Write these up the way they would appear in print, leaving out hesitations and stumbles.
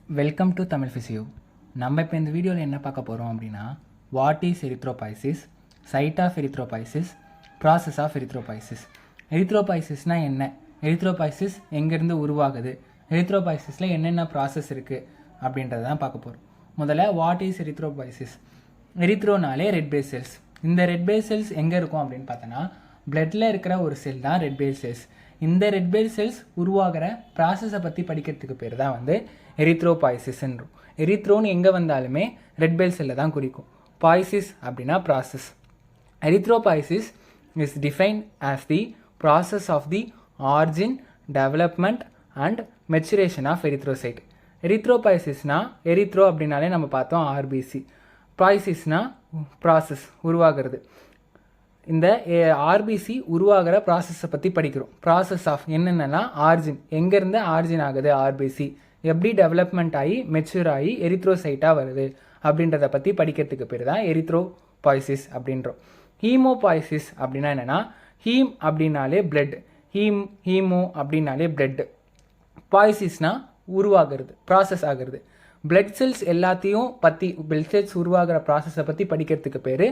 Welcome to Tamil physio. நம்ம இப்போ இந்த வீடியோவில் என்ன பார்க்க போகிறோம் அப்படின்னா, what is erythropoiesis, site of erythropoiesis, process of erythropoiesis. எரித்ரோபாய்சிஸ்னால் என்ன, எரித்ரோபாய்சிஸ் எங்கேருந்து உருவாகுது, எரித்ரோபாய்சிஸில் என்னென்ன ப்ராசஸ் இருக்குது அப்படின்றத தான் பார்க்க போகிறோம். முதல்ல வாட் இஸ் எரித்ரோபாய்சிஸ். எரித்ரோனாலே ரெட் பிளட் செல்ஸ். இந்த ரெட் பிளட் செல்ஸ் எங்கே இருக்கும் அப்படின்னு பார்த்தோன்னா, பிளட்டில் இருக்கிற ஒரு செல் தான் ரெட் பிளட் செல்ஸ். இந்த ரெட் பிளட் செல்ஸ் உருவாகிற ப்ராசஸை பற்றி படிக்கிறதுக்கு பேர் தான் வந்து எரித்ரோபாய்சிஸ்ன்றோம். எரித்ரோன்னு எங்கே வந்தாலுமே ரெட் பிளட் செல்லை தான் குறிக்கும். பாய்சிஸ் அப்படின்னா process. Erythropoiesis is defined as the process of the origin, development and maturation of erythrocyte. எரித்ரோபாய்சிஸ்னா, எரித்ரோ அப்படின்னாலே நம்ம பார்த்தோம் ஆர்பிசி, பாய்சிஸ்னா ப்ராசஸ் உருவாகிறது. இந்த ஆர்பிசி உருவாகிற ப்ராசஸை பற்றி படிக்கிறோம். ப்ராசஸ் ஆஃப் என்னென்னா ஆர்ஜின், எங்கேருந்து ஆர்ஜின் ஆகுது ஆர்பிசி, எப்படி டெவலப்மெண்ட் ஆகி மெச்சூர் ஆகி எரித்ரோசைட்டாக வருது அப்படின்றத பற்றி படிக்கிறதுக்கு பேர் தான் எரித்ரோபாய்சிஸ் அப்படின்றோம். ஹீமோபாய்சிஸ் அப்படின்னா என்னென்னா, ஹீம் அப்படின்னாலே பிளட், ஹீமோ அப்படின்னாலே பிளட், பாய்சிஸ்னா உருவாகிறது, ப்ராசஸ் ஆகிறது. பிளட் செல்ஸ் எல்லாத்தையும் பற்றி, பிளட் செல்ஸ் உருவாகிற ப்ராசஸை பற்றி படிக்கிறதுக்கு பேர்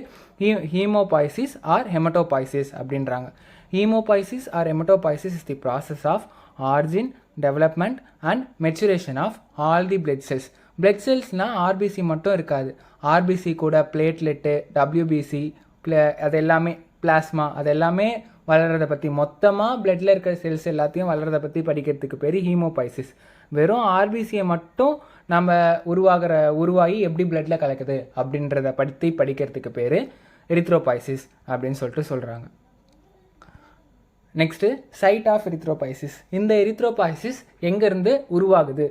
ஹீமோபாய்சிஸ் ஆர் ஹெமட்டோபாய்சிஸ் அப்படின்றாங்க. Haemopoiesis or haematopoiesis is the process of origin, development and maturation of all the blood cells. Blood செல்ஸ்னால் ஆர்பிசி மட்டும் இருக்காது. ஆர்பிசி கூட பிளேட்லெட்டு, டபிள்யூபிசி, அது எல்லாமே பிளாஸ்மா, அது எல்லாமே வளர்கிறத பற்றி, மொத்தமாக பிளட்டில் இருக்கிற செல்ஸ் எல்லாத்தையும் வளர்கிறத பற்றி படிக்கிறதுக்கு பேர் ஹீமோபாய்சிஸ். வெறும் ஆர்பிசியை மட்டும் நம்ம உருவாகி எப்படி பிளட்டில் கலக்குது அப்படின்றத பற்றி படிக்கிறதுக்கு பேர் எரித்ரோபாய்சிஸ் அப்படின்னு சொல்கிறாங்க. Next side of erythropoiesis. இந்த எரித்ரோபாய்சிஸ் எங்கேருந்து உருவாகுது,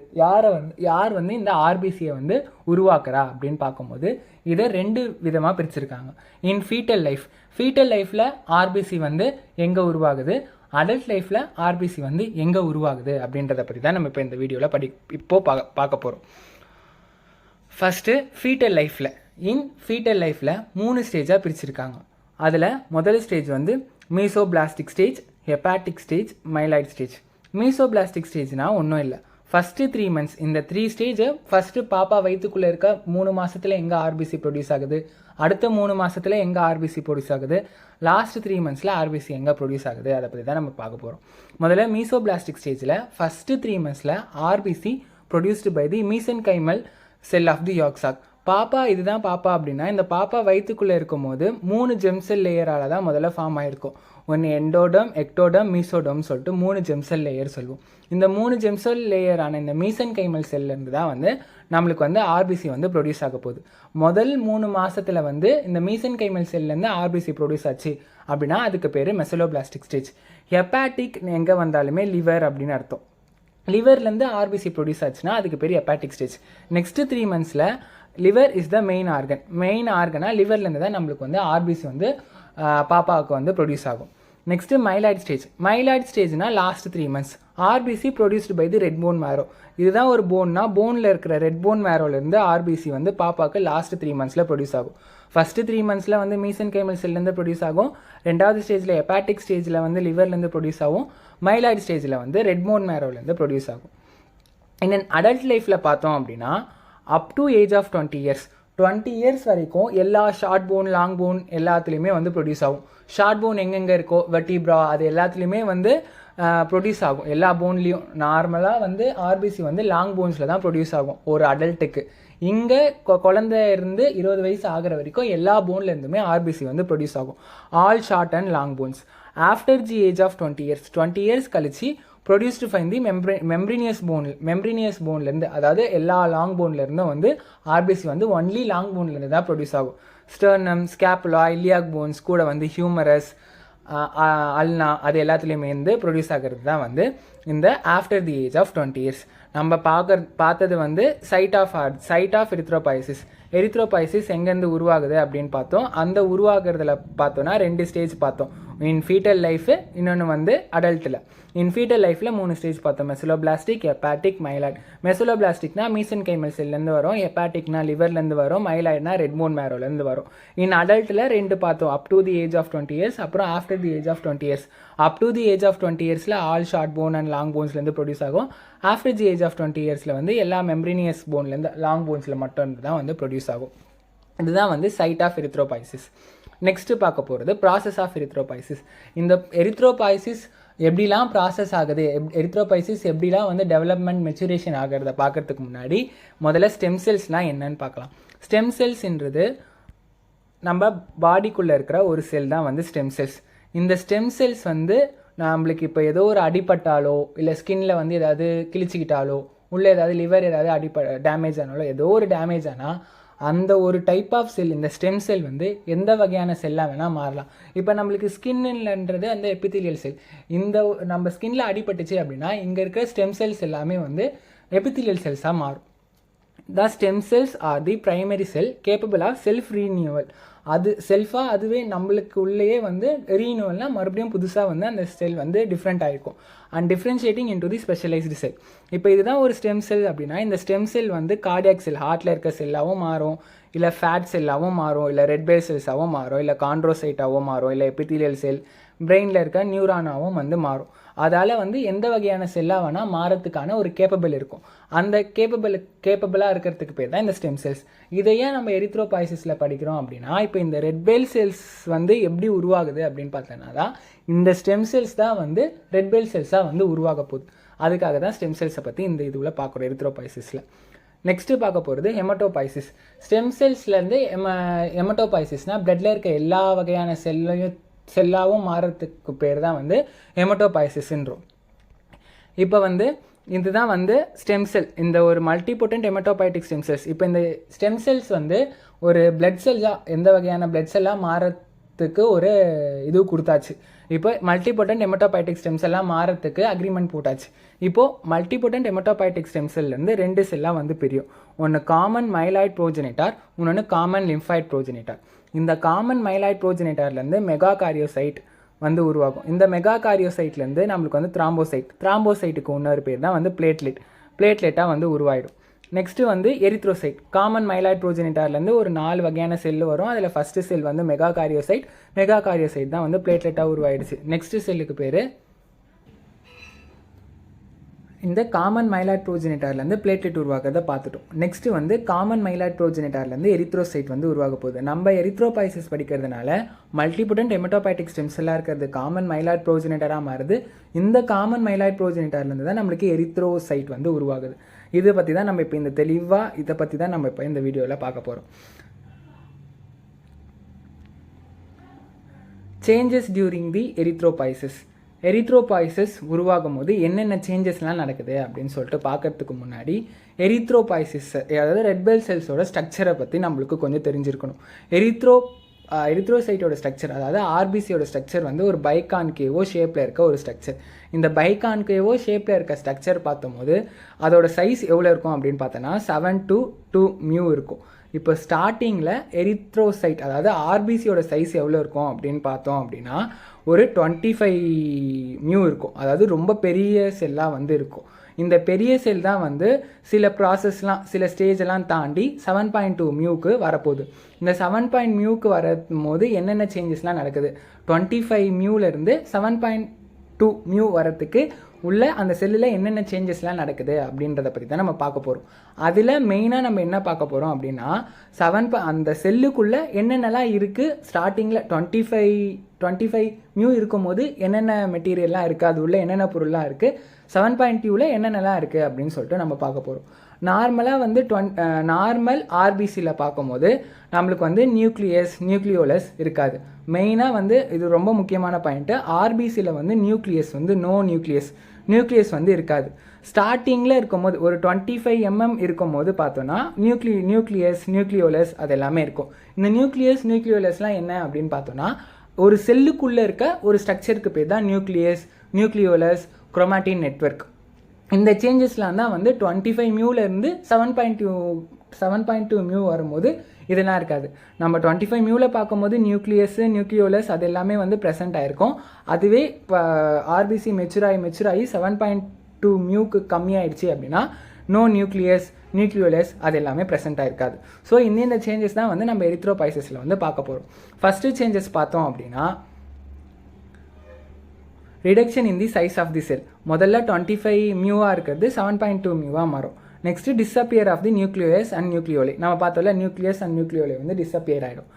யார் வந்து இந்த ஆர்பிசியை வந்து உருவாக்குறா அப்படின்னு பார்க்கும்போது இதை ரெண்டு விதமாக பிரிச்சிருக்காங்க. இன் ஃபீட்டல் லைஃப், ஃபீட்டல் லைஃப்பில் ஆர்பிசி வந்து எங்கே உருவாகுது, அடல்ட் லைஃப்பில் ஆர்பிசி வந்து எங்கே உருவாகுது அப்படின்றத பற்றி தான் நம்ம இப்போ இந்த வீடியோவில் பார்க்க போகிறோம். ஃபஸ்ட்டு ஃபீட்டல் லைஃப்பில். இன் ஃபீட்டல் லைஃப்பில் 3 ஸ்டேஜாக பிரிச்சிருக்காங்க. அதில் முதல் ஸ்டேஜ் வந்து மீசோபிளாஸ்டிக் ஸ்டேஜ், ஹெப்பாட்டிக் ஸ்டேஜ், மைலாய்ட் ஸ்டேஜ். மீசோபிளாஸ்டிக் ஸ்டேஜ்னால் ஒன்றும் இல்லை, ஃபஸ்ட்டு 3 months, இந்த 3 ஸ்டேஜை ஃபஸ்ட்டு பாப்பா வயிற்றுக்குள்ளே இருக்க 3 மாதத்தில் எங்கே ஆர்பிசி ப்ரொடியூஸ் ஆகுது, அடுத்த 3 மாதத்தில் எங்கே ஆர்பிசி ப்ரொடியூஸ் ஆகுது, லாஸ்ட் 3 months ஆர்பிசி எங்கே ப்ரொடியூஸ் ஆகுது, அதை பற்றி தான் நம்ம பார்க்க போகிறோம். முதல்ல மீசோபிளாஸ்டிக் ஸ்டேஜில் first 3 months RBC produced by the mesenchymal cell of the yolk sac. பாப்பா, இதுதான் பாப்பா அப்படின்னா, இந்த பாப்பா வயிற்றுக்குள்ளே இருக்கும் போது 3 ஜெம் செல் லேயரால் தான் முதல்ல ஃபார்ம் ஆகிருக்கும். ஒன்று எண்டோடம், எக்டோடம், மீசோடம் சொல்லிட்டு 3 ஜெம் செல் லேயர் சொல்லுவோம். இந்த 3 ஜெம் செல் லேயரான இந்த மீசன்கைமல் செல்லேருந்து தான் வந்து நம்மளுக்கு வந்து ஆர்பிசி வந்து ப்ரொடியூஸ் ஆக போகுது. முதல் 3 மாதத்தில் வந்து இந்த மீசன்கைமல் செல்லேருந்து ஆர்பிசி ப்ரொடியூஸ் ஆச்சு அப்படின்னா அதுக்கு பேர் மெசலோபிளாஸ்டிக் ஸ்டேஜ். ஹெப்பாட்டிக் எங்கே வந்தாலுமே லிவர் அப்படின்னு அர்த்தம். லிவர்லேருந்து ஆர்பிசி ப்ரொடியூஸ் ஆச்சுன்னா அதுக்கு பேர் hepatic stage. Next 3 months liver is the main organ. Main ஆர்கனாக லிவர்லேருந்து தான் நம்மளுக்கு வந்து ஆர்பிசி வந்து பாப்பாவுக்கு வந்து ப்ரொடியூஸ் ஆகும். Next myeloid stage. மைலாய்ட் ஸ்டேஜ்னா last 3 months RBC produced by the red bone marrow. இதுதான் ஒரு போன்னா, போனில் இருக்கிற ரெட் போன் மேரோலேருந்து ஆர்பிசி வந்து பாப்பாவுக்கு லாஸ்ட் 3 months ப்ரொடியூஸ் ஆகும். ஃபஸ்ட்டு 3 months வந்து மீசன்கைமல் செல்லேருந்து ப்ரொடியூஸ் ஆகும். ரெண்டாவது ஸ்டேஜில் ஹெப்பாட்டிக் ஸ்டேஜில் வந்து லிவர்லேருந்து ப்ரொடியூஸ் ஆகும். மைலாய்ட் ஸ்டேஜில் வந்து ரெட் போன் மேரோலேருந்து ப்ரொடியூஸ் ஆகும். இன்னும் அடல்ட் லைஃப்பில் பார்த்தோம் அப்படின்னா up to age of 20 years, 20 years வரைக்கும் எல்லா ஷார்ட் போன், லாங் போன் எல்லாத்துலேயுமே வந்து ப்ரொடியூஸ் ஆகும். ஷார்ட் போன் எங்கெங்கே இருக்கோ, வெர்டிப்ரா, அது எல்லாத்துலேயுமே வந்து ப்ரொடியூஸ் ஆகும். எல்லா போன்லேயும் நார்மலாக வந்து ஆர்பிசி வந்து லாங் போன்ஸில் தான் ப்ரொடியூஸ் ஆகும் ஒரு அடல்ட்டுக்கு. இங்கே குழந்தை இருந்து 20 வயசு ஆகிற வரைக்கும் எல்லா போன்லேருந்துமே ஆர்பிசி வந்து ப்ரொடியூஸ் ஆகும். All short and long bones. After the age of 20 years, 20 years கழிச்சு ப்ரொடியூஸ்டு ஃபைன் தி மெம்ப்ரீனியஸ் போன்லேருந்து, அதாவது எல்லா லாங் போன்லேருந்தும் வந்து ஆர்பிசி வந்து ஒன்லி லாங் போன்லேருந்து தான் ப்ரொடியூஸ் ஆகும். ஸ்டர்னம், ஸ்கேப்புலா, இலியாக் போன்ஸ் கூட வந்து ஹியூமரஸ், அல்னா, அது எல்லாத்துலேயுமே வந்து ப்ரொடியூஸ் ஆகிறது தான் வந்து இந்த after the age of 20 years. நம்ம பார்த்தது வந்து சைட் ஆஃப் எரித்ரோபாய்சிஸ். எரித்ரோபாய்சிஸ் எங்கேருந்து உருவாகுது அப்படின்னு பார்த்தோம். அந்த உருவாகிறதுல பார்த்தோன்னா 2 ஸ்டேஜ் பார்த்தோம். இன் ஃபீட்டல் லைஃபு, இன்னொன்று வந்து அடல்ட்டில். இன்ஃபீட்டல் லைஃப்பில் 3 ஸ்டேஜ் பார்த்தோம். மெசலோபிளாஸ்டிக், ஹெப்பாட்டிக், மைலாய்ட். மெசலோபிளாஸ்டிக்னா மீசன் கைமல் செல்லேருந்து வரும், ஹெப்பாட்டிக்னா லிவர்லேருந்து வரும், மைலாய்ட்னா ரெட் போன் மேரோலேருந்து வரும். இன் அடல்ட்டில் 2 பார்த்தோம், up to the age of 20 years, அப்புறம் after the age of 20 years. Up to the age of 20 இயர்ஸில் all short bone and long போன்ஸ்லேருந்து ப்ரொடியூஸ் ஆகும். ஆஃப்டர் தி ஏஜ் ஆஃப் 20 இயர்ஸில் வந்து எல்லா மெம்ப்ரேனியஸ் போன்லேருந்து லாங் போன்ஸில் மட்டும் தான் வந்து ப்ரொடியூஸ் ஆகும். இதுதான் வந்து சைட் ஆஃப் எரித்ரோபாய்சிஸ். நெக்ஸ்ட்டு பார்க்க போகிறது ப்ராசஸ் ஆஃப் எரித்ரோபாய்சிஸ். இந்த எரித்ரோபாய்சிஸ் எப்படிலாம் ப்ராசஸ் ஆகுது, எரித்ரோபாய்சிஸ் எப்படிலாம் வந்து டெவலப்மெண்ட் மெச்சுரேஷன் ஆகிறத பார்க்கறதுக்கு முன்னாடி முதல்ல ஸ்டெம் செல்ஸ்னால் என்னன்னு பார்க்கலாம். ஸ்டெம் செல்ஸ்ன்றது நம்ம பாடிக்குள்ளே இருக்கிற ஒரு செல் தான் வந்து ஸ்டெம் செல்ஸ். இந்த ஸ்டெம் செல்ஸ் வந்து நம்மளுக்கு இப்போ ஏதோ ஒரு அடிபட்டாலோ இல்லை ஸ்கின்ல வந்து ஏதாவது கிழிச்சிக்கிட்டாலோ உள்ளே ஏதாவது லிவர் ஏதாவது டேமேஜ் ஆனாலோ ஏதோ ஒரு டேமேஜ் ஆனால் அந்த ஒரு டைப் ஆஃப் செல், இந்த ஸ்டெம் செல் வந்து எந்த வகையான செல்லாக வேணால் மாறலாம். இப்போ நம்மளுக்கு ஸ்கின்ன்றது அந்த எபித்தீலியல் செல். இந்த நம்ம ஸ்கின்ல அடிபட்டுச்சு அப்படின்னா இங்கே இருக்கிற ஸ்டெம் செல்ஸ் எல்லாமே வந்து எபித்தீலியல் செல்ஸாக மாறும். The stem cells are the primary cell capable of self renewal. அது செல்ஃபாக அதுவே நம்மளுக்கு உள்ளேயே வந்து ரீனியூவல்னால் மறுபடியும் புதுசாக வந்து அந்த செல் வந்து டிஃப்ரெண்ட் ஆகிருக்கும். And differentiating into the specialised cell. இப்போ இதுதான் ஒரு ஸ்டெம் செல் அப்படின்னா இந்த ஸ்டெம் செல் வந்து கார்டியாக் செல், ஹார்ட்டில் இருக்க செல்லாகவும் மாறும், இல்லை ஃபேட் செல்லாகவும் மாறும், இல்லை ரெட் பிளட் செல்ஸாகவும் மாறும், இல்லை காண்ட்ரோசைட்டாகவும் மாறும், இல்லை எபித்தீலியல் செல், பிரெயினில் இருக்க நியூரானாகவும் வந்து மாறும். அதால் வந்து எந்த வகையான செல்லாக வேணால் மாறத்துக்கான ஒரு கேப்பபிள் இருக்கும். அந்த கேப்பபிளாக இருக்கிறதுக்கு பேர் தான் இந்த ஸ்டெம் செல்ஸ். இதையே நம்ம எரித்ரோபாய்சிஸில் படிக்கிறோம் அப்படின்னா இப்போ இந்த ரெட் பிளட் செல்ஸ் வந்து எப்படி உருவாகுது அப்படின்னு பார்த்தோன்னா தான் இந்த ஸ்டெம் செல்ஸ் தான் வந்து ரெட் பிளட் செல்ஸாக வந்து உருவாக போகுது. அதுக்காக தான் ஸ்டெம் செல்ஸை பற்றி இந்த இதுவில் பார்க்குறோம் எரித்ரோபாய்சிஸில். நெக்ஸ்ட்டு பார்க்க போகிறது ஹெமட்டோபாய்சிஸ். ஸ்டெம் செல்ஸ்லேருந்து ஹெமட்டோபாய்சிஸ்னால் பிளட்டில் இருக்க எல்லா வகையான செல்லாகவும் மாறுறதுக்கு பேர் தான் வந்து ஹெமட்டோபாய்சிஸ்ன்றோம். இப்போ வந்து இதுதான் வந்து ஸ்டெம் செல், இந்த ஒரு மல்டிபோட்டன்ட் ஹெமட்டோபாய்டிக் ஸ்டெம் செல்ஸ். இப்போ இந்த ஸ்டெம் செல்ஸ் வந்து ஒரு பிளட் செல்லாக எந்த வகையான பிளட் செல்லாக மாறத்துக்கு ஒரு இது கொடுத்தாச்சு. இப்போ மல்டிபோட்டன்ட் ஹெமட்டோபாய்டிக் ஸ்டெம் செல்லாக மாறத்துக்கு அக்ரிமெண்ட் போட்டாச்சு. இப்போது மல்டிபோட்டன்ட் ஹெமட்டோபாய்டிக் ஸ்டெம் செல்லேருந்து 2 செல்லாக வந்து பிரியும். ஒன்று காமன் மைலாய்ட் ப்ரோஜெனிட்டார், இன்னொன்று காமன் லிம்ஃபாய்ட் ப்ரோஜெனிட்டார். இந்த காமன் மைலாய்ட் ப்ரோஜெனிட்டார்லேருந்து மெகாகாரியோசைட் வந்து உருவாகும். இந்த மெகாகாரியோசைட்லேருந்து நம்மளுக்கு வந்து த்ராம்போசைட்டுக்கு இன்னொரு பேர் தான் வந்து பிளேட்லெட்டாக வந்து உருவாயிடும். நெக்ஸ்ட்டு வந்து எரித்ரோசைட். காமன் மைலாய்ட் ப்ரோஜெனிட்டார்லேருந்து ஒரு 4 வகையான செல்லு வரும். அதில் ஃபஸ்ட்டு செல் வந்து மெகாகாரியோசைட் தான் வந்து பிளேட்லெட்டாக உருவாயிடுச்சு. நெக்ஸ்ட்டு செல்லுக்கு பேர் இந்த காமன் மைலாய்ட் ப்ரோஜெனிட்டார்லேருந்து பிளேட்லெட் உருவாகிறத பார்த்துட்டோம். நெக்ஸ்ட்டு வந்து காமன் மைலாய்ட் ப்ரோஜெனிட்டார்லேருந்து எரித்ரோசைட் வந்து உருவாக போகுது. நம்ம எரித்ரோபாய்சிஸ் படிக்கிறதுனால மல்டிபோட்டன்ட் ஹெமட்டோபாய்டிக் ஸ்டெம் செல்லாக இருக்கிறது காமன் மைலாய்ட் ப்ரோஜெனிட்டாராக மாறுது. இந்த காமன் மைலாய்ட் ப்ரோஜெனிட்டார்லேருந்து தான் நம்மளுக்கு எரித்ரோசைட் வந்து உருவாகுது. இதை பற்றி தான் நம்ம இப்போ இதை பற்றி தான் நம்ம இப்போ இந்த வீடியோவில் பார்க்க போகிறோம். சேஞ்சஸ் டியூரிங் தி எரித்ரோபாய்சிஸ் உருவாகும் போது என்னென்ன சேஞ்சஸ்லாம் நடக்குது அப்படின்னு சொல்லிட்டு பார்க்கறதுக்கு முன்னாடி எரித்ரோபாய்சிஸ் அதாவது ரெட் பிளட் செல்ஸோட ஸ்ட்ரக்சரை பற்றி நம்மளுக்கு கொஞ்சம் தெரிஞ்சிருக்கணும். எரித்ரோசைட்டோட ஸ்ட்ரக்சர் அதாவது ஆர்பிசியோட ஸ்ட்ரக்சர் வந்து ஒரு பைகான்கேவோ ஷேப்பில் இருக்க ஒரு ஸ்ட்ரக்சர். இந்த பைகான்கேவோ ஷேப்பில் இருக்க ஸ்ட்ரக்சர் பார்த்தம்போது அதோட சைஸ் எவ்வளோ இருக்கும் அப்படின்னு பார்த்தோன்னா 7 to 2 μ இருக்கும். இப்போ ஸ்டார்டிங்கில் எரித்ரோசைட் அதாவது ஆர்பிசியோட சைஸ் எவ்வளோ இருக்கும் அப்படின்னு பார்த்தோம் அப்படின்னா ஒரு 25 μ இருக்கும். அதாவது ரொம்ப பெரிய செல்லாக வந்து இருக்கும். இந்த பெரிய செல் தான் வந்து சில ஸ்டேஜெல்லாம் தாண்டி 7.2 μக்கு வரப்போகுது. இந்த 7.2 μக்கு வரும்போது என்னென்ன சேஞ்சஸ்லாம் நடக்குது, 25 μலேருந்து 7.2 μ வரத்துக்கு உள்ள அந்த செல்லில் என்னென்ன சேஞ்சஸ்லாம் நடக்குது அப்படின்றத பற்றி தான் நம்ம பார்க்க போகிறோம். அதில் மெயினாக நம்ம என்ன பார்க்க போகிறோம் அப்படின்னா அந்த செல்லுக்குள்ளே என்னென்னலாம் இருக்குது, ஸ்டார்டிங்கில் 25 μ இருக்கும் போது என்னென்ன மெட்டீரியல்லாம் இருக்குது, அது உள்ள என்னென்ன பொருள்லாம் இருக்குது, 7.2ல என்னென்னலாம் இருக்குது அப்படின்னு சொல்லிட்டு நம்ம பார்க்க போகிறோம். நார்மலாக வந்து நார்மல் ஆர்பிசியில் பார்க்கும்போது நம்மளுக்கு வந்து நியூக்ளியோலஸ் இருக்காது. மெயினாக வந்து இது ரொம்ப முக்கியமான பாயிண்ட்டு, ஆர்பிசியில் வந்து நியூக்ளியஸ் வந்து நியூக்ளியஸ் வந்து இருக்காது. ஸ்டார்டிங்கில் இருக்கும்போது ஒரு 25 mm இருக்கும்போது பார்த்தோன்னா நியூக்ளியோலஸ் அது எல்லாமே இருக்கும். இந்த நியூக்ளியோலஸ்லாம் என்ன அப்படின்னு பார்த்தோன்னா ஒரு செல்லுக்குள்ளே இருக்க ஒரு ஸ்ட்ரக்சருக்கு பேர் தான் நியூக்ளியோலஸ் குரோமாட்டின் நெட்வொர்க். இந்த சேஞ்சஸ்லாம் தான் வந்து 25 μலேருந்து 7.2 μ வரும்போது இதெல்லாம் இருக்காது. நம்ம 25 மியூவில் பார்க்கும்போது நியூக்ளியஸ், நியூக்ளியோலஸ் அது எல்லாமே வந்து ப்ரெசென்ட் ஆகிருக்கும். அதுவே இப்போ ஆர்பிசி மெச்சூர் ஆகி 7.2 மியூக்கு கம்மியாயிடுச்சு அப்படின்னா நோ நியூக்ளியஸ், நியூக்ளியோலஸ் அது எல்லாமே ப்ரெசென்ட் ஆகிருக்காது. ஸோ இந்த சேஞ்சஸ் தான் வந்து நம்ம எரித்ரோபாய்சிஸில் வந்து பார்க்க போகிறோம். ஃபஸ்ட்டு சேஞ்சஸ் பார்த்தோம் அப்படின்னா reduction in the size of the cell. முதல்ல 25 மியூவாக இருக்கிறது 7.2 மியூவாக மாறும். Next disappear of the nucleus and nucleoli. நம்ம பார்த்தோம்ல நியூக்ளியஸ் அண்ட் நியூக்ளியோலை வந்து டிஸப்பியர் ஆகிடும்.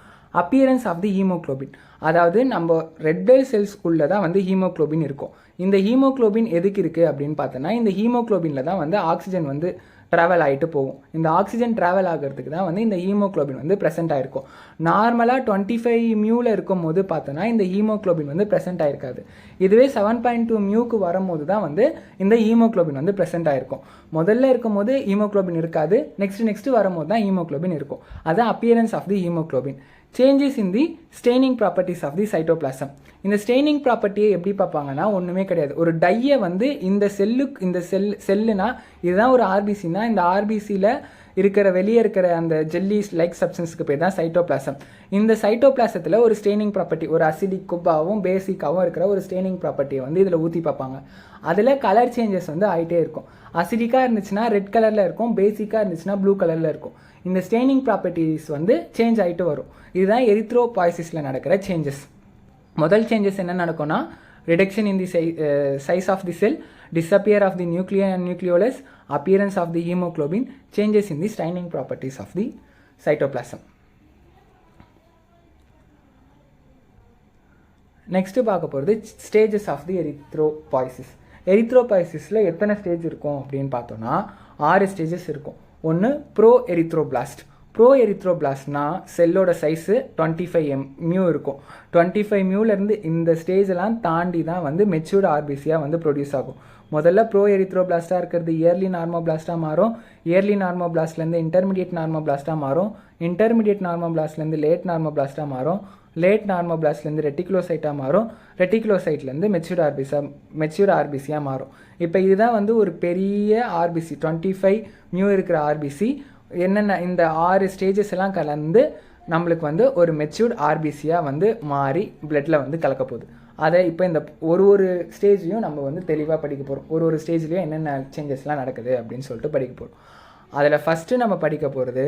அப்பியரன்ஸ் ஆஃப் தி ஹீமோக்ளோபின், அதாவது நம்ம ரெட் பிளட் செல்ஸ்குள்ளே தான் வந்து ஹீமோக்ளோபின் இருக்கும். இந்த ஹீமோக்ளோபின் எதுக்கு இருக்குது அப்படின்னு பார்த்தோன்னா இந்த ஹீமோக்ளோபினில் தான் வந்து ஆக்சிஜன் வந்து ட்ராவல் ஆகிட்டு போகும். இந்த ஆக்சிஜன் ட்ராவல் ஆகிறதுக்கு தான் வந்து இந்த ஹீமோக்ளோபின் வந்து ப்ரெசென்ட் ஆகிருக்கும். நார்மலாக 25 மியூவில் இருக்கும் போது பார்த்தோன்னா இந்த ஹீமோக்ளோபின் வந்து ப்ரெசென்ட் ஆகிருக்காது. இதுவே 7.2 மியூக்கு வரும்போது தான் வந்து இந்த ஹீமோக்ளோபின் வந்து ப்ரெசென்ட் ஆகிருக்கும். முதல்ல இருக்கும் போது ஹீமோக்ளோபின் இருக்காது, நெக்ஸ்ட்டு வரும்போது தான் ஹீமோக்ளோபின் இருக்கும். அதுதான் appearance of the haemoglobin. Changes in the staining properties of the cytoplasm. இந்த ஸ்டெய்னிங் ப்ராப்பர்ட்டியை எப்படி பார்ப்பாங்கன்னா ஒன்றுமே கிடையாது. ஒரு டையை வந்து இந்த செல்லுனா இதுதான் ஒரு ஆர்பிசினா இந்த ஆர்பிசியில் இருக்கிற வெளியே இருக்கிற அந்த ஜெல்லி லைக் சப்ஸ்டன்ஸுக்கு பேர் தான் சைட்டோபிளாசம். இந்த சைட்டோபிளாசத்தில் ஒரு ஸ்டெய்னிங் ப்ராப்பர்ட்டி, ஒரு அசிடிக்காகவும் பேசிக்காகவும் இருக்கிற ஒரு ஸ்டெய்னிங் ப்ராப்பர்ட்டியை வந்து இதில் ஊற்றி பார்ப்பாங்க. அதில் கலர் சேஞ்சஸ் வந்து ஆகிட்டே இருக்கும். அசிடிக்காக இருந்துச்சுன்னா ரெட் கலரில் இருக்கும், பேசிக்காக இருந்துச்சுன்னா ப்ளூ கலரில் இருக்கும். இந்த ஸ்டெய்னிங் ப்ராப்பர்ட்டிஸ் வந்து சேஞ்ச் ஆகிட்டு வரும். இதுதான் எரித்ரோபாய்சிஸில் நடக்கிற சேஞ்சஸ். முதல் சேஞ்சஸ் என்ன நடக்கும்னா reduction in the size of the cell, disappear of the nuclei and nucleolus, appearance of the hemoglobin, changes in the staining properties of the cytoplasm. Next பார்க்க போகிறது ஸ்டேஜஸ் ஆஃப் தி எரித்ரோபாய்சிஸ். எரித்ரோபாய்சிஸில் எத்தனை stage இருக்கும் அப்படின்னு பார்த்தோன்னா 6 stages இருக்கும். ஒன்று bro எரித்ரோபிளாஸ்ட். Bro எரித்ரோபிளாஸ்ட்னா செல்லோட size 25 mu இருக்கும். 25 மியூலேருந்து இந்த ஸ்டேஜெல்லாம் தாண்டி தான் வந்து மெச்சூர்டு ஆர்பிசியாக வந்து ப்ரொடியூஸ் ஆகும். முதல்ல ப்ரோ எரித்ரோபிளாஸ்ட்டாக இருக்கிறது இயர்லி நார்மோபிளாஸ்ட்டாக மாறும். இயர்லி நார்மோபிளாஸ்ட்லேருந்து இன்டர்மீடியட் நார்மோபிளாஸ்ட்டாக மாறும். இன்டர்மீடியட் நார்மோபிளாஸ்ட்லேருந்து லேட் நார்மோபிளாஸ்ட்டாக மாறும். லேட் நார்மோபிளாஸ்ட்லேருந்து ரெட்டிகுலோசைட்டாக மாறும். ரெட்டிகுலோசைட்லேருந்து மெச்சூர்டு ஆர்பிசியாக மாறும். இப்போ இதுதான் வந்து ஒரு பெரிய ஆர்பிசி, 25 மியூ இருக்கிற ஆர்பிசி என்னென்ன இந்த 6 ஸ்டேஜஸ் எல்லாம் கலந்து நம்மளுக்கு வந்து ஒரு மெச்சூர்டு ஆர்பிசியாக வந்து மாறி பிளட்டில் வந்து கலக்க போகுது. அதை இப்போ இந்த ஒரு ஸ்டேஜையும் நம்ம வந்து தெளிவாக படிக்க போகிறோம். ஒரு ஸ்டேஜ்லேயும் என்னென்ன சேஞ்சஸ்லாம் நடக்குது அப்படின்னு சொல்லிட்டு படிக்க போகிறோம். அதில் ஃபஸ்ட்டு நம்ம படிக்க போகிறது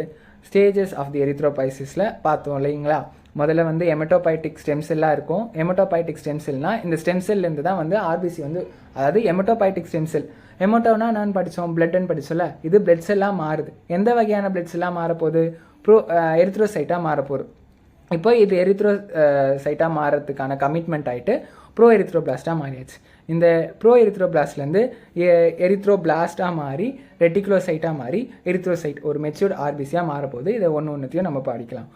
ஸ்டேஜஸ் ஆஃப் தி எரித்ரோபாய்சிஸில் பார்த்தோம் இல்லைங்களா. முதல்ல வந்து எமெட்டோபைட்டிக் ஸ்டெம் செல்லாக இருக்கும். எமெட்டோபைட்டிக் ஸ்டெம் செல்னால் இந்த ஸ்டெம் செல்லேருந்து தான் வந்து ஆர்பிசி வந்து, அதாவது எமெட்டோபைட்டிக் ஸ்டெம் செல். எமோட்டோனா நான் படித்தோம், பிளட்னு படித்தோம்ல, இது பிளட் செல்லாக மாறுது. எந்த வகையான பிளட் செல்லாக மாறப்போகுது? எரித்ரோசைட்டாக மாறப்போகுது. இப்போ இது எரித்ரோசைட்டாக மாறதுக்கான கமிட்மெண்ட் ஆகிட்டு ப்ரோ எரித்ரோபிளாஸ்ட்டாக மாறியாச்சு. இந்த ப்ரோ எரித்ரோபிளாஸ்ட்லேருந்து எரித்ரோபிளாஸ்ட்டாக மாறி ரெட்டிகுலோசைட்டாக மாறி எரித்ரோசைட் ஒரு மெச்சூர்டு ஆர்பிசியாக மாறப்போகுது. இதை ஒன்றுத்தையும் நம்ம படிக்கலாம்.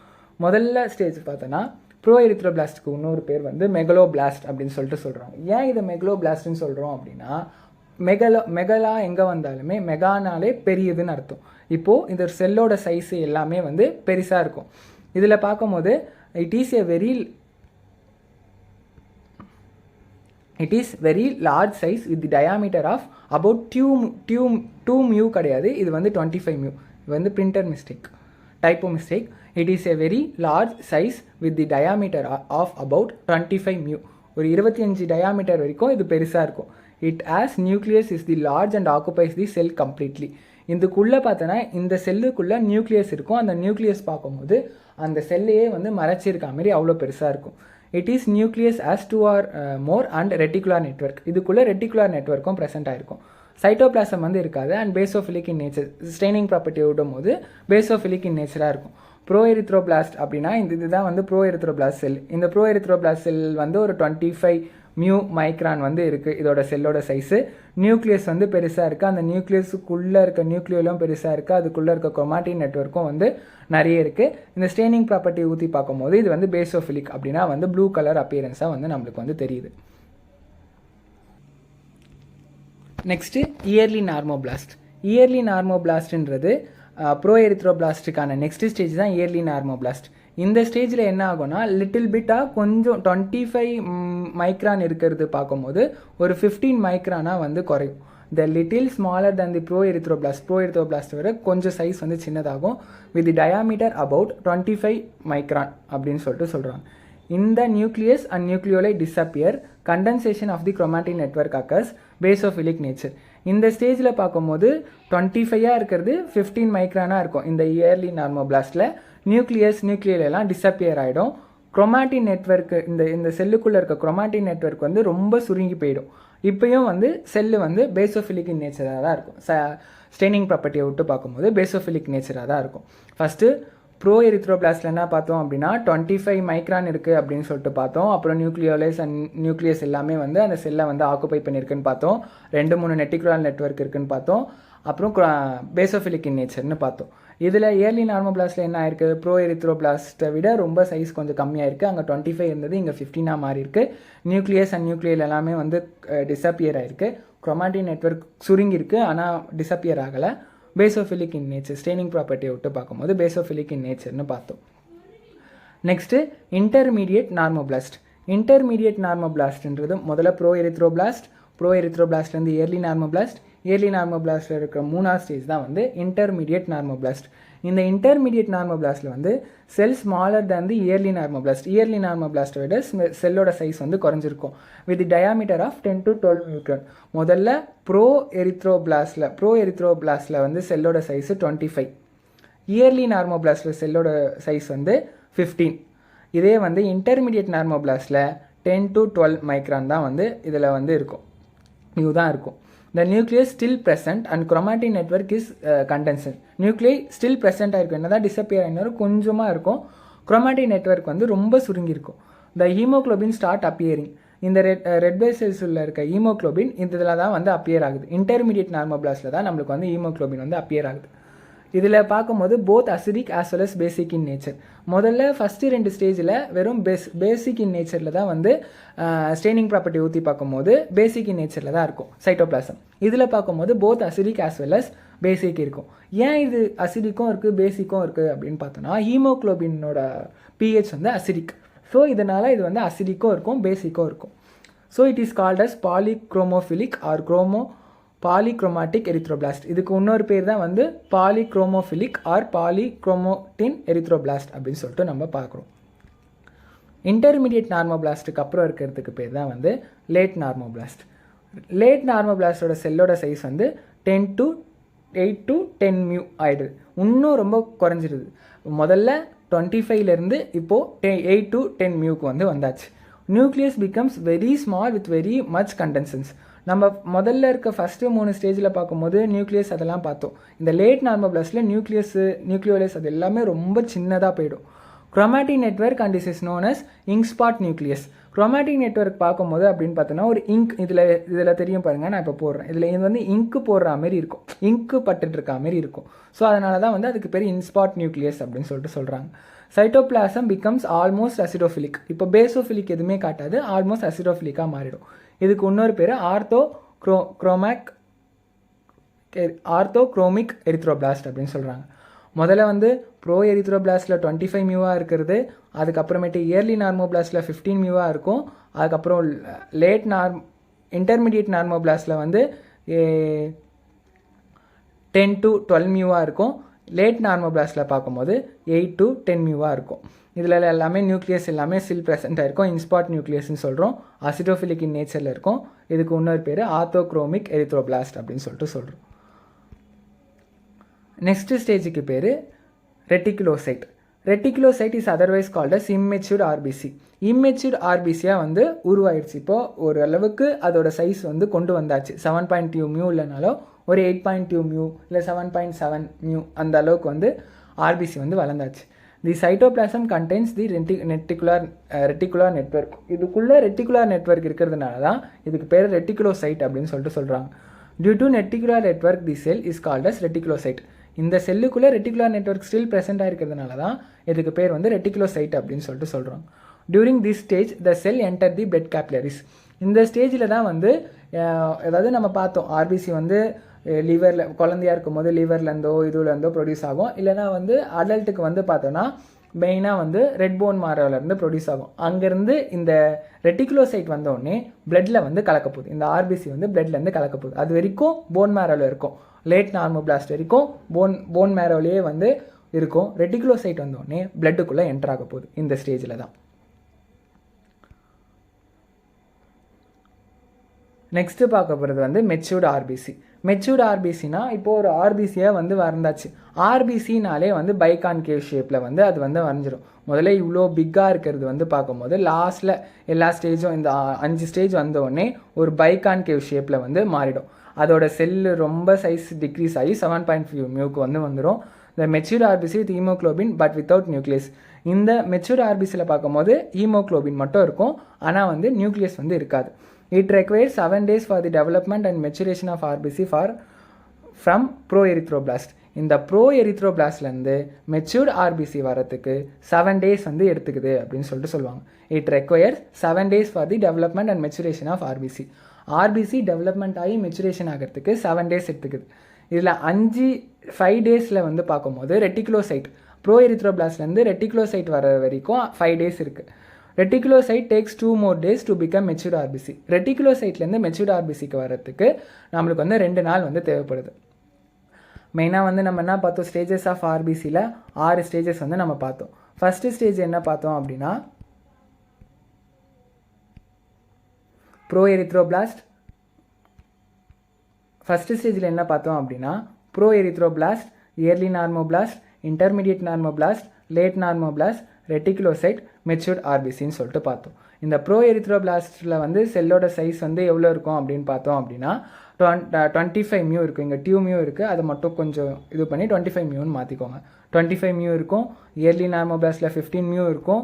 முதல்ல ஸ்டேஜ் பார்த்தோன்னா ப்ரோ எரித்ரோபிளாஸ்ட்டுக்கு இன்னொரு பேர் வந்து மெகலோபிளாஸ்ட் அப்படின்னு சொல்லிட்டு சொல்கிறாங்க. ஏன் இதை மெகலோபிளாஸ்ட்னு சொல்கிறோம் அப்படின்னா மெகலா எங்கே வந்தாலுமே மெகானாலே பெரியதுன்னு அர்த்தம். இப்போது இந்த செல்லோட சைஸு எல்லாமே வந்து பெருசாக இருக்கும். இதில் பார்க்கும்போது it is very large size with the diameter of about 2 mu கிடையாது, இது வந்து 25 மியூ. இது வந்து printer mistake, typo mistake. It is a very large size with the diameter of about 25 mu. ஒரு 25 டயாமீட்டர் வரைக்கும் இது பெருசாக இருக்கும். It as nucleus is the large and occupies the cell completely. இதுக்குள்ளே பார்த்தோன்னா இந்த செல்லுக்குள்ளே நியூக்ளியஸ் இருக்கும். அந்த நியூக்ளியஸ் பார்க்கும்போது அந்த செல்லையே வந்து மறைச்சிருக்க மாதிரி அவ்வளோ பெருசாக இருக்கும். It is nucleus as 2 or more and reticular network. இதுக்குள்ளே ரெட்டிகுலார் நெட்வொர்க்கும் ப்ரெசென்ட் ஆகிருக்கும். சைட்டோபிளாசம் வந்து இருக்காது and basophilic in nature. Staining property விடும் போது பேசோஃபிலிக் இன் நேச்சராக இருக்கும். ப்ரோ எரித்ரோபிளாஸ்ட் அப்படின்னா இதுதான் வந்து ப்ரோ எரித்ரோபிளாஸ்ட் செல். இந்த ப்ரோ எரித்ரோபிளாஸ்ட் செல் வந்து ஒரு 25 மியூ மைக்ரான் வந்து இருக்குது இதோட செல்லோட சைஸு. நியூக்ளியஸ் வந்து பெருசாக இருக்குது. அந்த நியூக்ளியஸுக்குள்ளே இருக்க நியூக்ளியோலும் பெருசாக இருக்குது. அதுக்குள்ளே இருக்க குரோமாட்டின் நெட்வொர்க்கும் வந்து நிறைய இருக்குது. இந்த ஸ்டெய்னிங் ப்ராப்பர்ட்டி ஊற்றி பார்க்கும்போது இது வந்து பேசோஃபிலிக் அப்படின்னா வந்து ப்ளூ கலர் அப்பியரன்ஸாக வந்து நம்மளுக்கு வந்து தெரியுது. Next early normoblast. இயர்லி நார்மோபிளாஸ்ட்ன்றது ப்ரோ எரித்ரோபிளாஸ்ட்டுக்கான நெக்ஸ்ட் ஸ்டேஜ் தான் இயர்லி நார்மோபிளாஸ்ட். இந்த ஸ்டேஜில் என்ன ஆகும்னா லிட்டில் பிட்டாக கொஞ்சம் 25 மைக்ரான் இருக்கிறது பார்க்கும்போது ஒரு 15 மைக்ரானாக வந்து குறையும். The little smaller than the pro erythroblast விட கொஞ்சம் சைஸ் வந்து சின்னதாகும் with the diameter about 25 micron அப்படின்னு சொல்லிட்டு சொல்கிறாங்க. இந்த nucleus and nucleoli disappear condensation of the chromatin network occurs basophilic nature. இந்த ஸ்டேஜில் பார்க்கும்போது 25 இருக்கிறது 15 மைக்ரானாக இருக்கும். இந்த இயர்லி நார்மோபிளாஸ்டில் நியூக்ளியெல்லாம் டிஸப்பியர் ஆகிடும். குரோமாட்டின் நெட்வொர்க்கு இந்த செல்லுக்குள்ளே இருக்க குரோமாட்டின் நெட்வொர்க் வந்து ரொம்ப சுருங்கி போயிடும். இப்போயும் வந்து செல்லு வந்து பேசோஃபிலிக் இன் நேச்சராக தான் இருக்கும். ஸ்டெய்னிங் ப்ராப்பர்ட்டியை விட்டு பார்க்கும்போது பேசோஃபிலிக் நேச்சராக தான் இருக்கும். ஃபஸ்ட்டு ப்ரோ எரித்ரோபிளாஸ்டில் என்ன பார்த்தோம் அப்படின்னா 25 மைக்ரான் இருக்குது அப்படின்னு சொல்லிட்டு பார்த்தோம். அப்புறம் நியூக்ளியோலைஸ் அண்ட் நியூக்ளியஸ் எல்லாமே வந்து அந்த செல்லை வந்து ஆக்குபை பண்ணியிருக்குன்னு பார்த்தோம். 2-3 நெட்டிகுலர் நெட்வொர்க் இருக்குன்னு பார்த்தோம். அப்புறம் பேசோஃபிலிக் இன் நேச்சர்னு பார்த்தோம். இதில் இயர்லி நார்மோபிளாஸ்டில் என்ன ஆயிருக்கு, ப்ரோ எரித்ரோபிளாஸ்ட்டை விட ரொம்ப சைஸ் கொஞ்சம் கம்மியாக இருக்குது. அங்கே 25 இருந்தது, இங்கே 15 மாறி இருக்குது. நியூக்ளியஸ் அண்ட் நியூக்ளியல் எல்லாமே வந்து டிஸப்பியர் ஆகிருக்கு. குரோமாட்டின் நெட்வொர்க் சுருங்கிருக்கு, ஆனால் டிஸப்பியர் ஆகலை. பேசோஃபிலிக் இன் நேச்சர் ஸ்டெய்னிங் ப்ராப்பர்ட்டியை விட்டு பார்க்கும்போது பேசோஃபிலிக் இன் நேச்சர்னு பார்த்தோம். Next intermediate normoblast. இன்டர்மீடியட் நார்மோபிளாஸ்ட்ன்றது முதல்ல ப்ரோ எரித்ரோபிளாஸ்ட்லேருந்து இயர்லி நார்மோபிளாஸ்டில் இருக்கிற 3வது ஸ்டேஜ் தான் வந்து இன்டர்மீடியட் நார்மோபிளாஸ்ட். இந்த இன்டர்மீடியட் நார்மோபிளாஸ்டில் வந்து செல் ஸ்மாலர் தேன் தி இயர்லி நார்மோபிளாஸ்ட்டை விட செல்லோட சைஸ் வந்து குறைஞ்சிருக்கும் with diameter of 10 to 12 micron. முதல்ல ப்ரோ எரித்ரோபிளாஸ்டில் வந்து செல்லோட சைஸு 25, இயர்லி நார்மோபிளாஸ்டில் செல்லோட சைஸ் வந்து 15. இதே வந்து இன்டர்மீடியட் நார்மோபிளாஸ்டில் 10 to 12 மைக்ரான் தான் வந்து இதில் வந்து இருக்கும், இதுதான் இருக்கும். The nucleus still present and chromatin network is condensed. Nuclei still present ஆகிருக்கும், என்ன தான் டிஸப்பியர் ஆகினாலும் கொஞ்சமாக இருக்கும். குரோமாட்டின் நெட்வொர்க் வந்து ரொம்ப சுருங்கி இருக்கும். The hemoglobin start appearing. இந்த ரெட் பிளட் செல்ஸில் இருக்க ஹீமோக்ளோபின் இதில் தான் வந்து அப்பியர் ஆகுது. இன்டர்மீடியட் நார்மோபிளாஸ்டில் தான் நம்மளுக்கு வந்து ஹீமோக்ளோபின் வந்து அப்பியர் ஆகுது. இதில் பார்க்கும்போது both acidic as well as basic in nature. முதல்ல ஃபஸ்ட்டு 2 ஸ்டேஜில் வெறும் பேசிக் இன் நேச்சரில் தான் வந்து ஸ்டெய்னிங் ப்ராப்பர்ட்டி ஊற்றி பார்க்கும்போது பேசிக் இன் நேச்சரில் தான் இருக்கும் சைட்டோபிளாசம். இதில் பார்க்கும்போது both acidic as well as basic இருக்கும். ஏன் இது அசிடிக்கும் இருக்குது பேசிக்கும் இருக்குது அப்படின்னு பார்த்தோன்னா ஹீமோக்ளோபினோட பிஹெச் வந்து அசிடிக். ஸோ இதனால் இது வந்து அசிடிக்கும் இருக்கும் பேசிக்கும் இருக்கும். So it is called as polychromophilic or polychromatic erythroblast. இதுக்கு இன்னொரு பேர் தான் வந்து பாலிக்ரோமோஃபிலிக் ஆர் பாலிக்ரோமோட்டின் எரித்ரோபிளாஸ்ட் அப்படின்னு சொல்லிட்டு நம்ம பார்க்குறோம். இன்டர்மீடியட் நார்மோபிளாஸ்ட்டுக்கு அப்புறம் இருக்கிறதுக்கு பேர் தான் வந்து லேட் நார்மோபிளாஸ்ட். லேட் நார்மோபிளாஸ்டோட செல்லோட சைஸ் வந்து 8 to 10 மியூ ஆகிடுது. இன்னும் ரொம்ப குறைஞ்சிடுது. முதல்ல 25லேருந்து இப்போது 8 to 10 மியூக்கு வந்து வந்தாச்சு. Nucleus becomes very small with very much condensations. நம்ம முதல்ல இருக்க ஃபஸ்ட்டு 3 ஸ்டேஜில் பார்க்கும்போது நியூக்ளியஸ் அதெல்லாம் பார்த்தோம். இந்த லேட் நார்மோபிளாஸ்டில் நியூக்ளியோலைஸ் அது எல்லாமே ரொம்ப சின்னதாக போயிடும். Chromatin network and is known as ink spot nucleus. Chromatin network பார்க்கும்போது அப்படின்னு பார்த்தோன்னா ஒரு இங்க் இதில் தெரியும் பாருங்கள், நான் இப்போ போடுறேன். இதில் இது வந்து இங்க்கு போடுற மாதிரி இருக்கும், இங்க்கு பட்டுட்டு இருக்க மாதிரி இருக்கும். ஸோ அதனால தான் வந்து அதுக்கு பேர் இன்ஸ்பாட் நியூக்ளியஸ் அப்படின்னு சொல்லிட்டு சொல்கிறாங்க. Cytoplasm becomes almost acidophilic. இப்போ பேசோஃபிலிக் எதுவுமே காட்டாது, ஆல்மோஸ்ட் அசிடோஃபிலிக்காக மாறிடும். இதுக்கு இன்னொரு பேர் ஆர்த்தோக்ரோமிக் எரித்ரோபிளாஸ்ட் அப்படின்னு சொல்கிறாங்க. முதல்ல வந்து ப்ரோ எரித்ரோபிளாஸ்டில் 25 மியூவாக இருக்கிறது, அதுக்கப்புறமேட்டு இயர்லி நார்மோபிளாஸ்டில் 15 மியூவாக இருக்கும். அதுக்கப்புறம் இன்டர்மீடியட் நார்மோபிளாஸ்டில் வந்து 10 to 12 மியூவாக இருக்கும். லேட் நார்மோபிளாஸ்டில் பார்க்கும்போது 8 to 10 மியூவாக இருக்கும். இதில் எல்லாமே நியூக்ளியஸ் எல்லாமே ஸ்டில் ப்ரெசென்ட்டாக இருக்கும். இன்ஸ்பாட் நியூக்ளியஸ்ன்னு சொல்கிறோம். அசிடோஃபிலிக் இன் நேச்சரில் இருக்கும். இதுக்கு இன்னொரு பேர் ஆர்த்தோக்ரோமிக் எரித்ரோபிளாஸ்ட் அப்படின்னு சொல்லிட்டு சொல்கிறோம். நெக்ஸ்ட் ஸ்டேஜுக்கு பேர் reticulocyte. Reticulocyte is otherwise called as immatured RBC. Immatured ஆர்பிசியாக வந்து உருவாயிடுச்சு. இப்போது ஒரு அளவுக்கு அதோட சைஸ் வந்து கொண்டு வந்தாச்சு. 7.2 மியூ இல்லைனாலும் ஒரு 8.2 மியூ இல்லை 7.7 மியூ அந்த அளவுக்கு வந்து ஆர்பிசி வந்து வளர்ந்தாச்சு. The cytoplasm contains the reticular network. இதுக்குள்ளே ரெட்டிகுலர் நெட்வொர்க் இருக்கிறதுனால தான் இதுக்கு பேர் ரெட்டிகுலோசைட் அப்படின்னு சொல்லிட்டு சொல்கிறாங்க. Due to reticular network the cell is called as reticulocyte. இந்த செல்லுக்குள்ளே ரெட்டிகுலர் நெட்வொர்க் ஸ்டில் ப்ரெசென்ட்டாக இருக்கிறதுனால தான் இதுக்கு பேர் வந்து ரெட்டிகுலோசைட் அப்படின்னு சொல்லிட்டு சொல்கிறோம். During this stage the cell enter the blood capillaries. இந்த ஸ்டேஜில் தான் வந்து அதாவது நம்ம பார்த்தோம் ஆர்பிசி வந்து லிவரில் குழந்தையாக இருக்கும் போது லிவர்லேருந்தோ இதுலேருந்தோ ப்ரொடியூஸ் ஆகும். இல்லைனா வந்து அடல்ட்டுக்கு வந்து பார்த்தோன்னா மெயினாக வந்து ரெட் போன் மாரோலேருந்து ப்ரொடியூஸ் ஆகும். அங்கேருந்து இந்த ரெட்டிகுலோசைட் வந்தோடனே பிளட்டில் வந்து கலக்க போகுது. இந்த ஆர்பிசி வந்து பிளட்லேருந்து கலக்க போகுது. அது வரைக்கும் போன் மேரோவில் இருக்கும். லேட் நார்மோபிளாஸ்ட் வரைக்கும் போன் மேரோலேயே வந்து இருக்கும். ரெட்டிகுலோசைட் வந்தோடனே பிளட்டுக்குள்ளே என்டர் ஆக போகுது. இந்த ஸ்டேஜில் தான். நெக்ஸ்ட்டு பார்க்க போகிறது வந்து மெச்சூர்டு ஆர்பிசி. மெச்சூர்டு ஆர்பிசினா இப்போது ஒரு ஆர்பிசியாக வந்து வரைந்தாச்சு. ஆர்பிசினாலே வந்து பைகான்கேவ் ஷேப்பில் வந்து அது வந்து வரைஞ்சிரும். முதல்ல இவ்வளோ பிக்காக இருக்கிறது வந்து பார்க்கும்போது லாஸ்ட்டில் எல்லா ஸ்டேஜும் இந்த 5 ஸ்டேஜ் வந்தோடனே ஒரு பைகான்கேவ் ஷேப்பில் வந்து மாறிடும். அதோட செல்லு ரொம்ப சைஸ் டிக்ரீஸ் ஆகி 7.5 மியூக்கு வந்து வந்துடும். இந்த matured RBC with haemoglobin but without nucleus. இந்த மெச்சூர்டு ஆர்பிசியில் பார்க்கும்போது ஹீமோக்ளோபின் மட்டும் இருக்கும், ஆனால் வந்து நியூக்ளியஸ் வந்து இருக்காது. It requires 7 days for the development and maturation of RBC from pro-erythroblast. இந்த pro-erythroblasட்லேருந்து மெச்சூர்டு ஆர்பிசி வரத்துக்கு 7 days வந்து எடுத்துக்குது அப்படின்னு சொல்லிட்டு சொல்லுவாங்க. It requires 7 days for the development and maturation of RBC. RBC development ஆகி மெச்சுரேஷன் ஆகிறதுக்கு 7 days எடுத்துக்குது. இதில் 5 டேஸில் வந்து பார்க்கும்போது ரெட்டிகுலோசைட் pro-erythroblasட்லேருந்து ரெட்டிகுலோசைட் வர வரைக்கும் 5 days இருக்குது. Reticulocyte takes 2 more days to become matured RBC. ரெட்டிகுலோசைட்லேருந்து மெச்சூர்டு ஆர்பிசிக்கு வரத்துக்கு நம்மளுக்கு வந்து 2 நாள் வந்து தேவைப்படுது. மெயினாக வந்து நம்ம என்ன பார்த்தோம், ஸ்டேஜஸ் ஆஃப் ஆர்பிசியில் 6 ஸ்டேஜஸ் வந்து நம்ம பார்த்தோம். ஃபஸ்ட்டு ஸ்டேஜ் என்ன பார்த்தோம் அப்படின்னா pro-erythroblasட். ஃபஸ்ட்டு ஸ்டேஜில் என்ன பார்த்தோம் அப்படின்னா pro-erythroblasட், yearly normoblast, intermediate normoblast, late normoblast, ரெட்டிகுலோசைட், matured ஆர்பிசின்னு சொல்லிட்டு பார்த்தோம். இந்த pro-erythroblasட்ல வந்து செல்லோட சைஸ் வந்து எவ்வளோ இருக்கும் அப்படின்னு பார்த்தோம் அப்படின்னா 25 மியூ இருக்கும். இங்கே 2 மியூ இருக்குது, அதை மட்டும் கொஞ்சம் இது பண்ணி 25 மியூன்னு மாற்றிக்கோங்க. 25 மியூ இருக்கும். இயர்லி நார்மோபிளாஸ்டில் 15 மியூ இருக்கும்.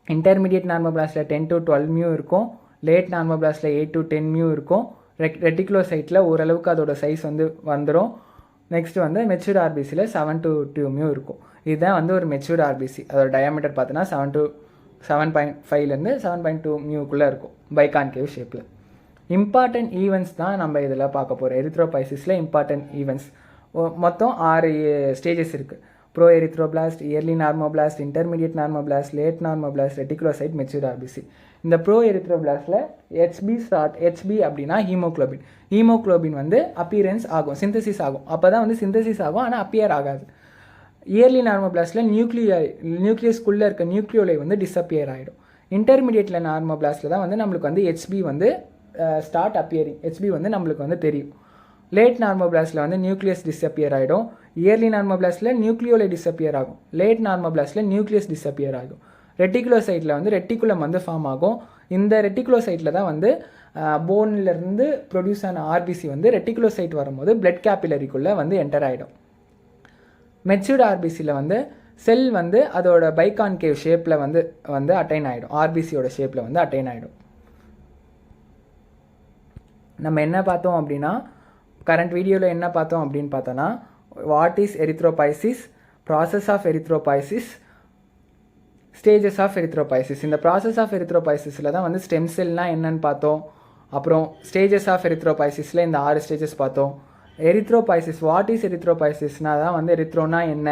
இன்டர்மீடியட் நார்மோபிளாஸ்டில் 10 to 12 மியூ இருக்கும். லேட் நார்மோபிளாஸ்டில் 8 to 10 மியூ இருக்கும். ரெட்டிகுலோசைட்டில் ஓரளவுக்கு அதோட சைஸ் வந்து வந்துடும். நெக்ஸ்ட் வந்து மெச்சூர்டு ஆர்பிசியில் 7 to 2 மியூ இருக்கும். இதுதான் வந்து ஒரு மெச்சூர்டு ஆர்பிசி. அதோட டயாமீட்டர் பார்த்தோன்னா 7.5லேருந்து 7.2 மியூக்குள்ளே இருக்கும் பைகான்கேவ் ஷேப்பில். இம்பார்ட்டன்ட் ஈவெண்ட்ஸ் தான் நம்ம இதில் பார்க்க போகிறோம். எரித்ரோபைசிஸில் இம்பார்ட்டன்ட் ஈவெண்ட்ஸ் மொத்தம் 6 ஸ்டேஜஸ் இருக்குது. pro-erythroblast, early normoblast, intermediate normoblast, late normoblast, reticulocyte, matured RBC. இந்த pro-erythroblasட்ல ஹெச்பி அப்படின்னா ஹீமோக்ளோபின். ஹீமோக்ளோபின் வந்து அப்பியரன்ஸ் ஆகும், சிந்தசிஸ் ஆகும். அப்போ தான் வந்து சிந்தசிஸ் ஆகும், ஆனால் அப்பியர் ஆகாது. இயர்லி நார்மோபிளாஸ்டில் நியூக்ளியஸ்குள்ளே இருக்க நியூக்ளியோலை வந்து டிஸப்பியர் ஆகிடும். இன்டர்மீடியட்டில் நார்மோபிளாஸ்டில் தான் வந்து நம்மளுக்கு வந்து ஹெச்பி வந்து ஸ்டார்ட் அப்பியரிங். ஹெச்பி வந்து நம்மளுக்கு வந்து தெரியும். லேட் நார்மோபிளாஸ்டில் வந்து நியூக்ளியஸ் டிஸப்பியர் ஆகிடும். இயர்லி நார்மோபிளாஸ்டில் நியூக்ளியோலை டிஸப்பியர் ஆகும். லேட் நார்மோபிளாஸ்டில் நியூக்ளியஸ் டிஸப்பியர் ஆகும். ரெட்டிகுலோசைட்டில் வந்து ரெட்டிகுலம் வந்து ஃபார்ம் ஆகும். இந்த ரெட்டிகுலோசைட்டில் தான் வந்து போன்லேருந்து ப்ரொடியூஸ் ஆன ஆர்பிசி வந்து ரெட்டிகுலோசைட் வரும்போது பிளட் கேபிலரிக்குள்ளே வந்து என்டர் ஆகிடும். மெச்சூர்டு ஆர்பிசியில் வந்து செல் வந்து அதோட பைகான்கேவ் ஷேப்பில் வந்து அட்டைன் ஆகிடும். ஆர்பிசியோட ஷேப்பில் வந்து அட்டைன் ஆகிடும். நம்ம என்ன பார்த்தோம் அப்படின்னா கரண்ட் வீடியோவில் என்ன பார்த்தோம் அப்படின்னு பார்த்தோன்னா what is erythropoiesis, process of erythropoiesis, stages of erythropoiesis. இந்த ப்ராசஸ் ஆஃப் எரித்ரோபைசிஸில் தான் வந்து ஸ்டெம் செல்னால் என்னன்னு பார்த்தோம். அப்புறம் ஸ்டேஜஸ் ஆஃப் எரித்ரோபைசிஸில் இந்த 6 ஸ்டேஜஸ் பார்த்தோம். எரித்ரோபைசிஸ், வாட் இஸ் எரித்ரோபைசிஸ்னால் தான் வந்து எரித்ரோனா என்ன,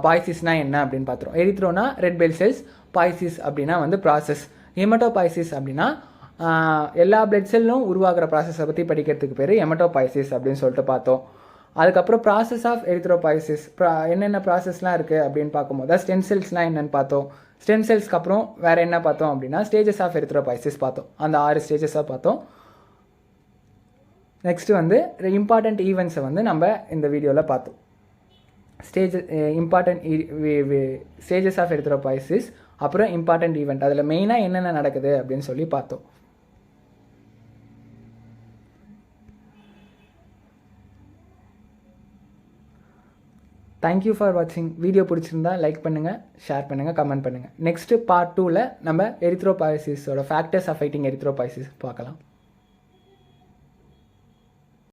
பாய்சிஸ்னா என்ன அப்படின்னு பார்த்துரும். எரித்ரோனா ரெட் பெல் செல்ஸ், பாய்சிஸ் அப்படின்னா வந்து ப்ராசஸ். ஹெமட்டோபாய்சிஸ் அப்படின்னா எல்லா பிளட் செல்லும் உருவாகிற ப்ராசஸை பற்றி படிக்கிறதுக்கு பேர் ஹெமட்டோபாய்சிஸ் அப்படின்னு சொல்லிட்டு பார்த்தோம். அதுக்கப்புறம் ப்ராசஸ் ஆஃப் எரித்ரோபாய்சிஸ் என்னென்ன ப்ராசஸ்லாம் இருக்குது அப்படின்னு பார்க்கும்போது ஸ்டெம் செல்ஸ்லாம் என்னென்னு பார்த்தோம். ஸ்டெம் செல்ஸ்க்கு அப்புறம் வேறு என்ன பார்த்தோம் அப்படின்னா ஸ்டேஜஸ் ஆஃப் எரித்ரோபாய்சிஸ் பார்த்தோம். அந்த 6 ஸ்டேஜஸாக பார்த்தோம். நெக்ஸ்ட்டு வந்து இம்பார்ட்டண்ட் ஈவெண்ட்ஸை வந்து நம்ம இந்த வீடியோவில் பார்த்தோம். இம்பார்ட்டன்ட் ஸ்டேஜஸ் ஆஃப் எரித்ரோபாய்சிஸ், அப்புறம் இம்பார்ட்டன்ட் ஈவெண்ட், அதில் மெயினாக என்னென்ன நடக்குது அப்படின்னு சொல்லி பார்த்தோம். தேங்க்யூ ஃபார் வாட்சிங். வீடியோ பிடிச்சிருந்தா லைக் பண்ணுங்கள், ஷேர் பண்ணுங்கள், கமெண்ட் பண்ணுங்கள். நெக்ஸ்ட்டு பார்ட் 2ல் நம்ம எரித்ரோபாய்சிஸோட ஃபேக்டர்ஸ் அஃபெக்டிங் எரித்ரோபாய்சிஸ் பார்க்கலாம்.